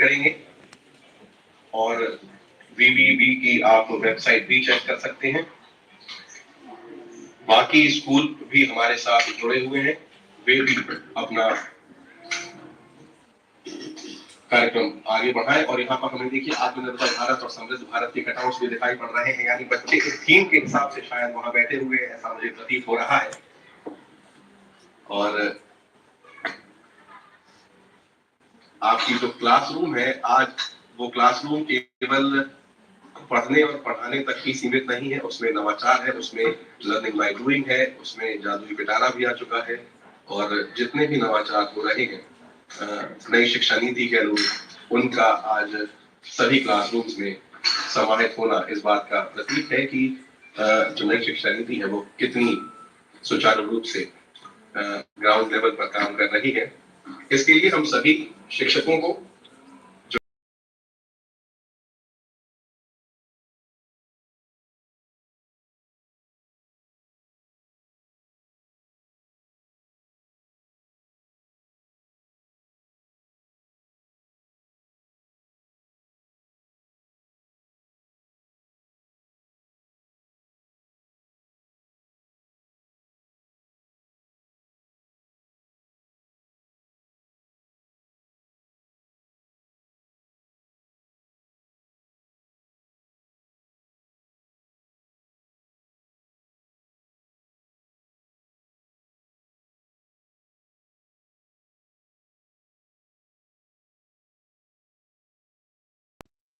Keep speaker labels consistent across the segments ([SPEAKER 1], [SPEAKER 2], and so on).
[SPEAKER 1] करेंगे और वीवीबी की आप वेबसाइट भी चेक कर सकते हैं। बाकी स्कूल भी हमारे साथ जुड़े हुए हैं, वे भी अपना कार्यक्रम आगे बढ़ाएं। और यहाँ पर हमें देखिए आत्मनिर्भर भारत और समृद्ध भारत के कटआउट्स भी दिखाई पड़ रहे हैं, यानी बच्चे इस थीम के हिसाब से शायद वहां बैठे हुए हैं, ऐसा मुझे प्रतीत हो रहा है। और आपकी जो क्लासरूम है आज, वो क्लासरूम केवल पढ़ने और पढ़ाने तक ही सीमित नहीं है, उसमें नवाचार है, उसमें लर्निंग बाय डूइंग है, उसमें जादुई पिटारा भी आ चुका है। और जितने भी नवाचार हो रहे हैं, नई शिक्षा नीति के अनुरूप, उनका आज सभी क्लासरूम्स में समाहित होना इस बात का प्रतीक है कि जो नई शिक्षा नीति है वो कितनी सुचारू रूप से ग्राउंड लेवल पर काम कर रही है। इसके लिए हम सभी शिक्षकों को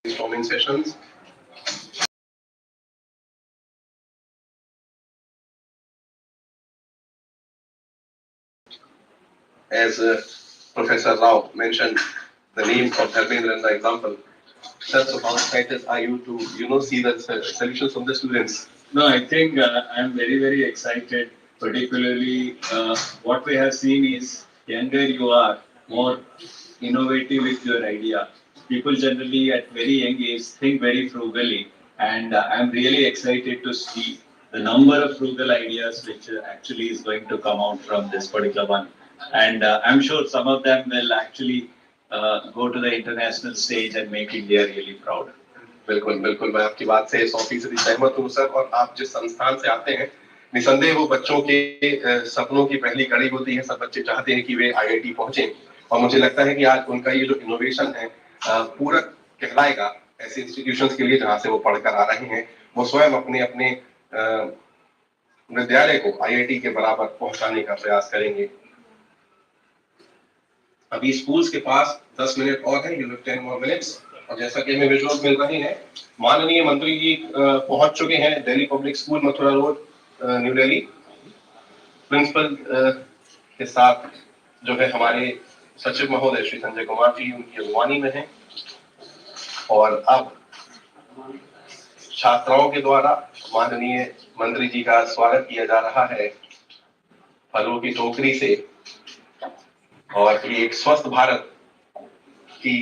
[SPEAKER 1] brainstorming sessions. As Professor Rao mentioned the name of Dharmendra in the example, sir, so how excited are you to see the solutions from the students?
[SPEAKER 2] No, I think I'm very, very excited. Particularly, what we have seen is younger you are, more innovative with your idea. People generally at very young age think very frugally, and I'm really excited to see the number of frugal ideas which actually is going to come out from this particular one. And I'm sure some of them will actually go to the international stage and make India really proud.
[SPEAKER 1] बिल्कुल बिल्कुल, मैं आपकी बात से 100% सहमत हूँ sir. और आप जिस संस्थान से आते हैं, निसंदेह वो बच्चों के सपनों की पहली कड़ी होती है। सब बच्चे चाहते हैं कि वे आईआईटी पहुंचे, और मुझे लगता है कि आज उनका ये जो इनोवेशन है पूरक कहलाएगा ऐसे इंस्टीट्यूशंस के लिए जहां से वो पढ़कर आ रहे हैं। वो स्वयं अपने अपने विद्यालय को आईआईटी के बराबर पहुंचाने का प्रयास करेंगे। अभी स्कूल्स के पास 10 मिनट और है, यू हैव 10 more minutes। और जैसा कि हमें विजुअल्स मिल रहे हैं, माननीय मंत्री जी पहुंच चुके हैं Delhi public school Mathura road new Delhi. Principal के साथ जो है हमारे सचिव महोदय श्री संजय कुमार जी उनकी अगुवानी में हैं। और अब छात्राओं के द्वारा माननीय मंत्री जी का स्वागत किया जा रहा है फलों की टोकरी से। और ये एक स्वस्थ भारत की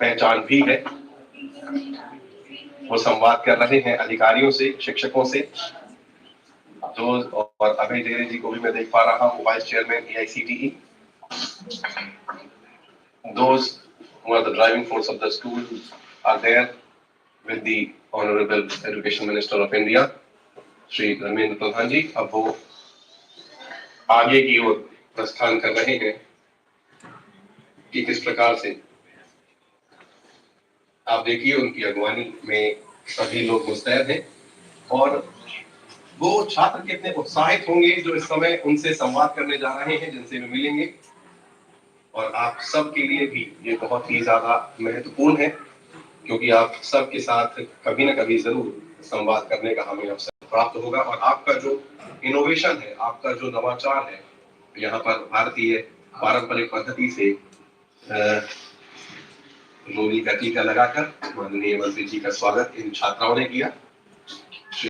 [SPEAKER 1] पहचान भी है। वो संवाद कर रहे हैं अधिकारियों से, शिक्षकों से। और अभय जेरे जी को भी मैं देख पा रहा हूँ, vice chairman AICTE। Those who are the driving force of the school are there with the Honorable Education Minister of India, Shri Dharmendra Pradhan ji. अब वो आगे की ओर प्रस्थान कर रहे हैं कि किस प्रकार से। आप देखिए उनकी अगवानी में सभी लोग मुस्तैद हैं, और वो छात्र कितने उत्साहित होंगे जो इस समय उनसे संवाद करने जा रहे हैं, जिनसे वे मिलेंगे। और आप सब के लिए भी ये बहुत ही ज्यादा महत्वपूर्ण है, क्योंकि आप सब के साथ कभी ना कभी जरूर संवाद करने का हमें अवसर प्राप्त होगा। और आपका जो इनोवेशन है, आपका जो नवाचार है, यहाँ पर भारतीय पारंपरिक पद्धति से रोली का टीका लगाकर माननीय मंत्री जी का स्वागत इन छात्राओं ने किया।